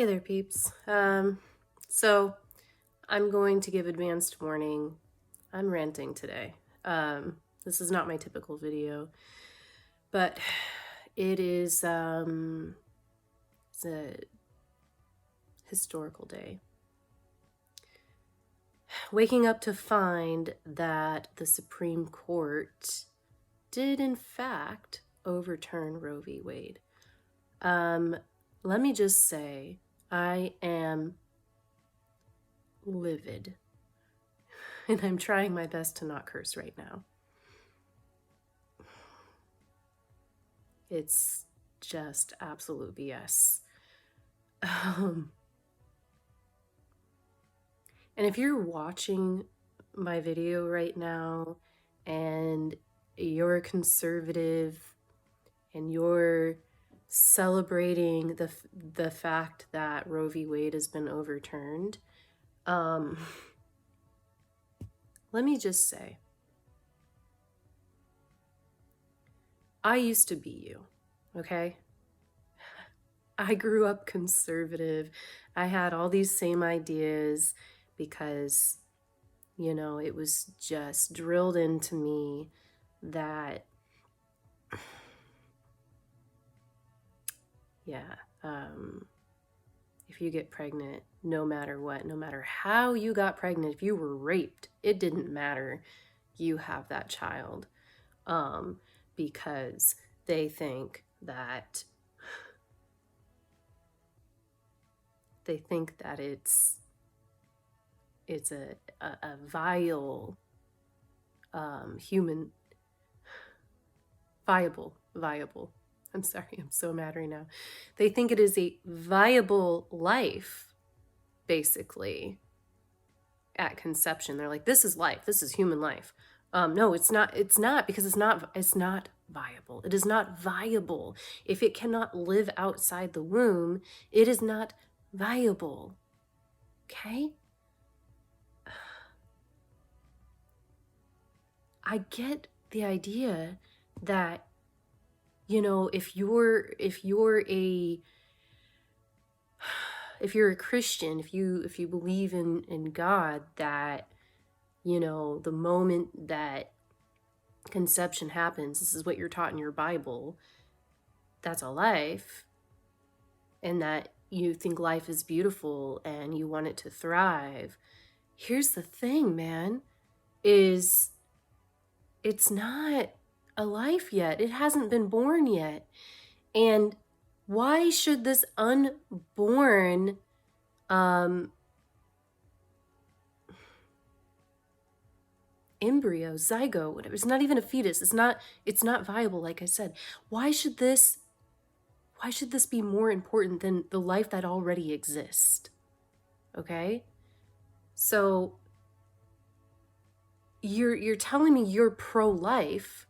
Hey there, peeps. So I'm going to give advanced warning. I'm ranting today. This is not my typical video, but it is it's a historical day. Waking up to find that the Supreme Court did in fact overturn Roe v. Wade. Let me just say, I am livid. And I'm trying my best to not curse right now. It's just absolute BS. And if you're watching my video right now and you're a conservative and you're celebrating the fact that Roe v. Wade has been overturned, let me just say, I used to be you, okay? I grew up conservative. I had all these same ideas because, you know, it was just drilled into me that, yeah, if you get pregnant, no matter what, no matter how you got pregnant, if you were raped, it didn't matter. You have that child, because they think that it's a vile human viable. I'm sorry, I'm so mad right now. They think it is a viable life, basically, at conception. They're like, this is life, this is human life. No, it's not, because it's not viable. It is not viable. If it cannot live outside the womb, it is not viable. Okay? I get the idea that, you know, if you're a Christian, if you believe in God, that, you know, the moment that conception happens, this is what you're taught in your Bible, that's a life, and that you think life is beautiful and you want it to thrive. Here's the thing, man, is it's not a life yet. It hasn't been born yet. And why should this unborn embryo, zygote, whatever, it's not even a fetus, it's not viable, like I said. Why should this be more important than the life that already exists? Okay? So you're telling me you're pro-life,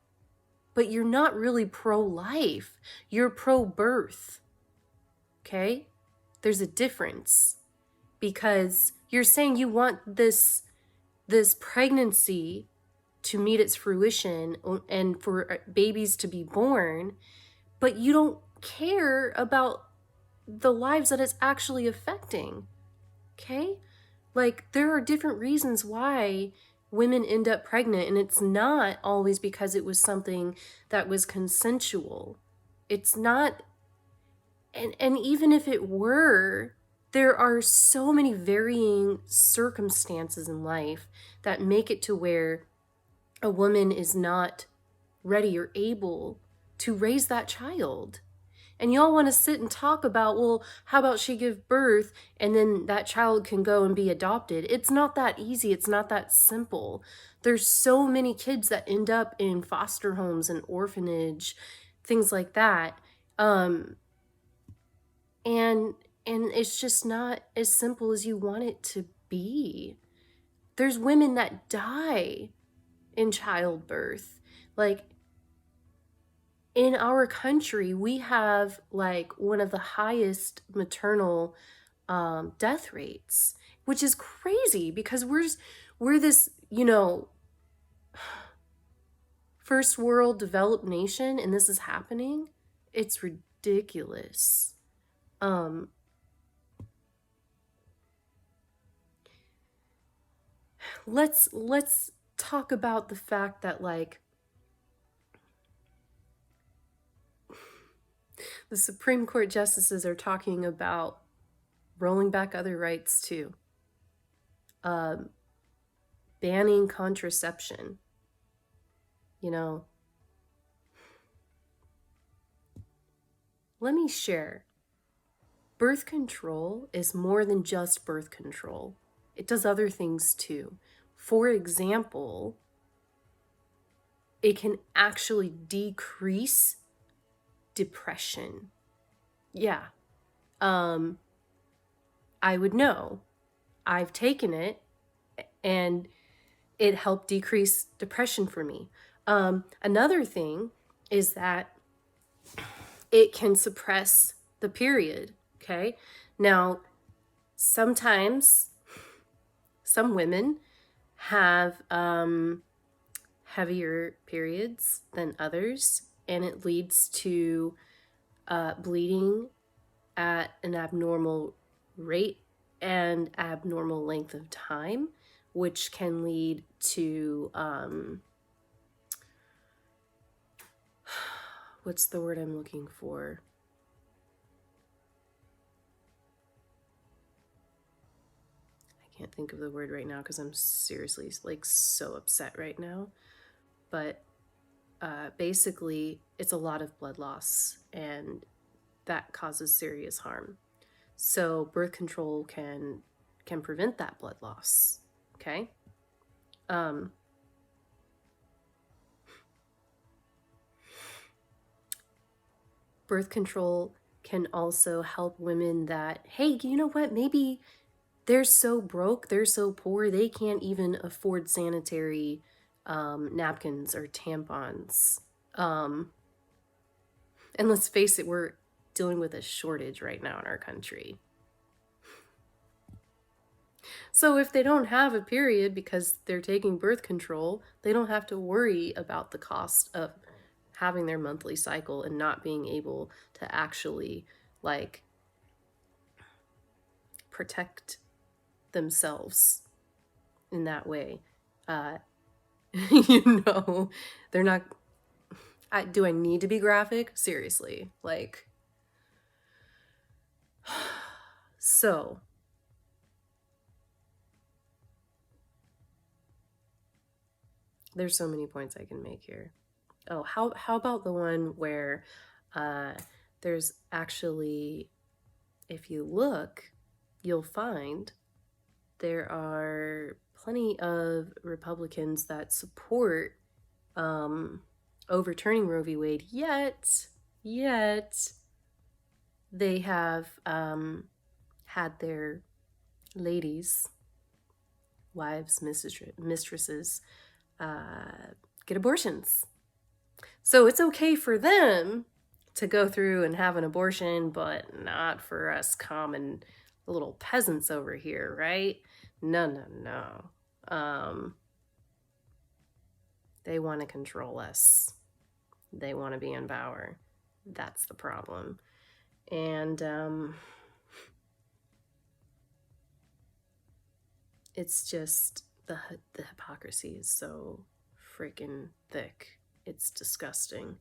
but you're not really pro-life. You're pro-birth. Okay? There's a difference, because you're saying you want this pregnancy to meet its fruition and for babies to be born, but you don't care about the lives that it's actually affecting. Okay? Like, there are different reasons why women end up pregnant, and it's not always because it was something that was consensual. It's not, and even if it were, there are so many varying circumstances in life that make it to where a woman is not ready or able to raise that child. And y'all want to sit and talk about, well, how about she give birth and then that child can go and be adopted? It's not that easy. It's not that simple. There's so many kids that end up in foster homes and orphanage, things like that. And it's just not as simple as you want it to be. There's women that die in childbirth. Like, in our country, we have like one of the highest maternal death rates, which is crazy, because we're this, you know, first world developed nation, and this is happening. It's ridiculous. let's talk about the fact that, like, the Supreme Court justices are talking about rolling back other rights too, banning contraception. You know, let me share. Birth control is more than just birth control. It does other things too. For example, it can actually decrease depression. Yeah. I would know. I've taken it and it helped decrease depression for me. Another thing is that it can suppress the period. Okay. Now, sometimes some women have heavier periods than others, and it leads to bleeding at an abnormal rate and abnormal length of time, which can lead to what's the word I'm looking for? I can't think of the word right now because I'm seriously like so upset right now. But basically, it's a lot of blood loss, and that causes serious harm. So birth control can prevent that blood loss. Okay. Birth control can also help women that, hey, you know what? Maybe they're so broke, they're so poor, they can't even afford sanitary napkins or tampons. And let's face it, we're dealing with a shortage right now in our country. So if they don't have a period because they're taking birth control, they don't have to worry about the cost of having their monthly cycle and not being able to actually, like, protect themselves in that way. You know, they're not. Do I need to be graphic? Seriously, like. So. There's so many points I can make here. Oh, how about the one where there's actually, if you look, you'll find there are plenty of Republicans that support overturning Roe v. Wade, yet they have had their ladies, wives, mistresses, get abortions. So it's okay for them to go through and have an abortion, but not for us common little peasants over here, right? No. They want to control us. They want to be in power. That's the problem. And it's just the hypocrisy is so freaking thick. It's disgusting.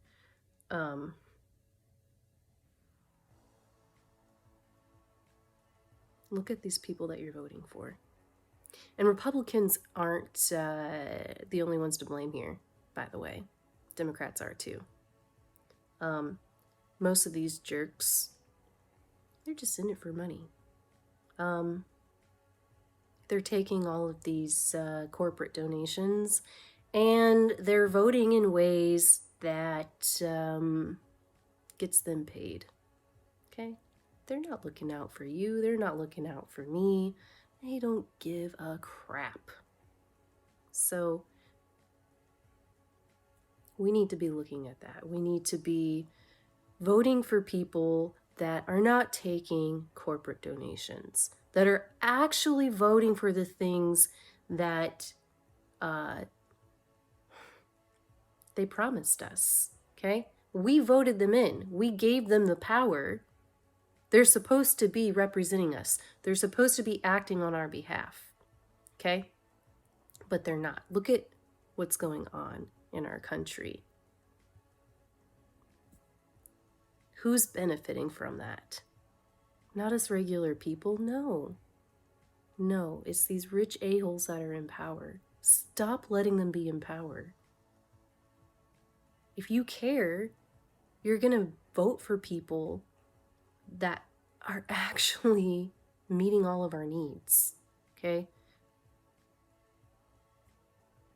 Look at these people that you're voting for. And Republicans aren't the only ones to blame here, by the way. Democrats are too. Most of these jerks, they're just in it for money. They're taking all of these corporate donations and they're voting in ways that gets them paid. Okay? They're not looking out for you. They're not looking out for me. They don't give a crap. So we need to be looking at that. We need to be voting for people that are not taking corporate donations, that are actually voting for the things that they promised us, okay? We voted them in. We gave them the power. They're supposed to be representing us. They're supposed to be acting on our behalf, okay? but they're not. Look at what's going on in our country. Who's benefiting from that? Not us regular people, no. No, it's these rich a-holes that are in power. Stop letting them be in power. If you care, you're gonna vote for people that are actually meeting all of our needs, okay?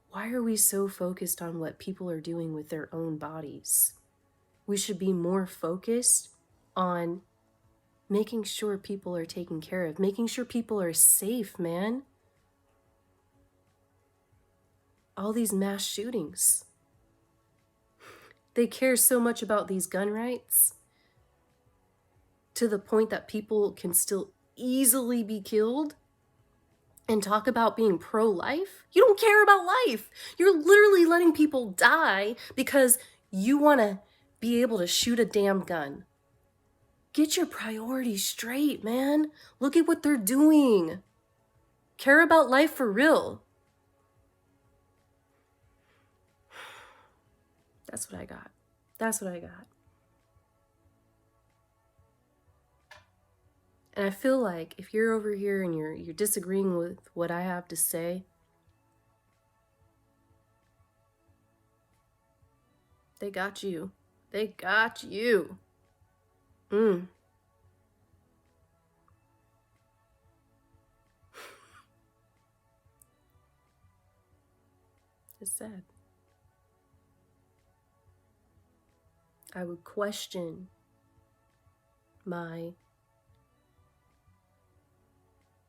Why are we so focused on what people are doing with their own bodies? We should be more focused on making sure people are taken care of, making sure people are safe, man. All these mass shootings. They care so much about these gun rights to the point that people can still easily be killed and talk about being pro-life. You don't care about life. You're literally letting people die because you want to be able to shoot a damn gun. Get your priorities straight, man. Look at what they're doing. Care about life for real. That's what I got. That's what I got. And I feel like if you're over here and you're disagreeing with what I have to say, they got you. They got you. It's sad. I would question my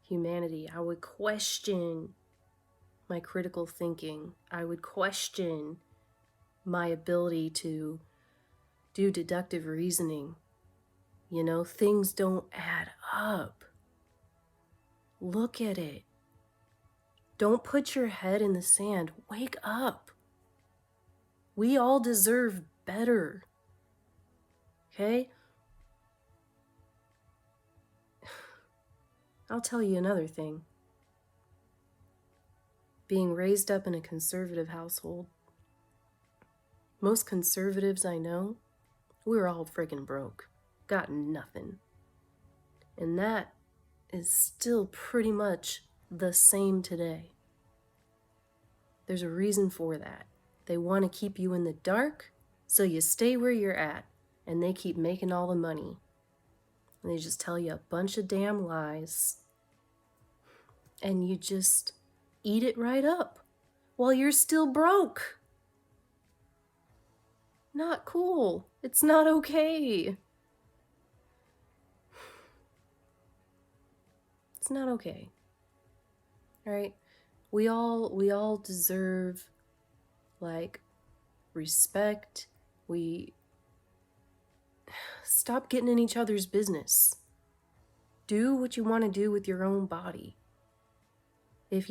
humanity. I would question my critical thinking. I would question my ability to do deductive reasoning. You know, things don't add up. Look at it. Don't put your head in the sand. Wake up. We all deserve better. Okay? I'll tell you another thing. Being raised up in a conservative household, most conservatives I know, we're all friggin' broke. Got nothing. And that is still pretty much the same today. There's a reason for that. They want to keep you in the dark, so you stay where you're at, and they keep making all the money. And they just tell you a bunch of damn lies, and you just eat it right up while you're still broke. Not cool. It's not okay. It's not okay. All right? We all deserve like respect. We stop getting in each other's business. Do what you want to do with your own body. If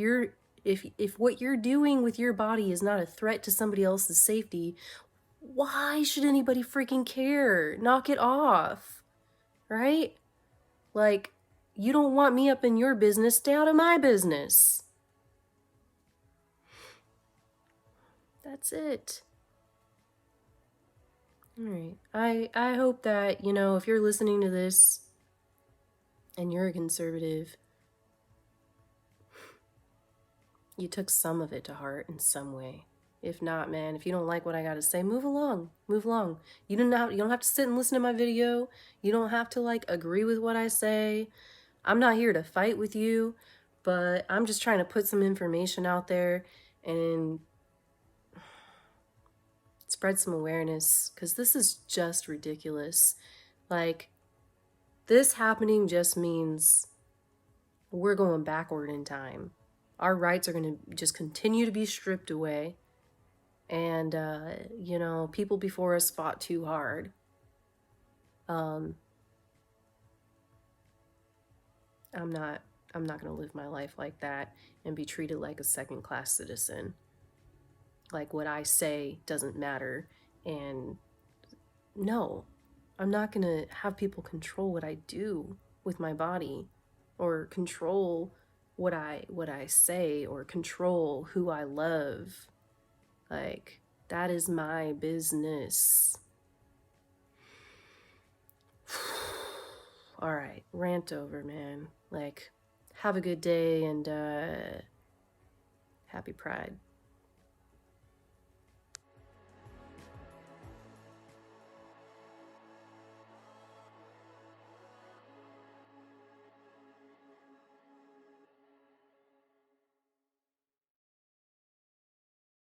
what you're doing with your body is not a threat to somebody else's safety, why should anybody freaking care? Knock it off. Right? Like, you don't want me up in your business, stay out of my business. That's it. All right. I hope that, you know, if you're listening to this and you're a conservative, you took some of it to heart in some way. If not, man, if you don't like what I got to say, move along. Move along. You don't have to sit and listen to my video. You don't have to like agree with what I say. I'm not here to fight with you, but I'm just trying to put some information out there and spread some awareness, because this is just ridiculous. Like, this happening just means we're going backward in time. Our rights are going to just continue to be stripped away. And, you know, people before us fought too hard. I'm not going to live my life like that and be treated like a second-class citizen. Like what I say doesn't matter. And no, I'm not going to have people control what I do with my body or control what I say or control who I love. Like, that is my business. All right, rant over, man. Like, have a good day, and happy Pride.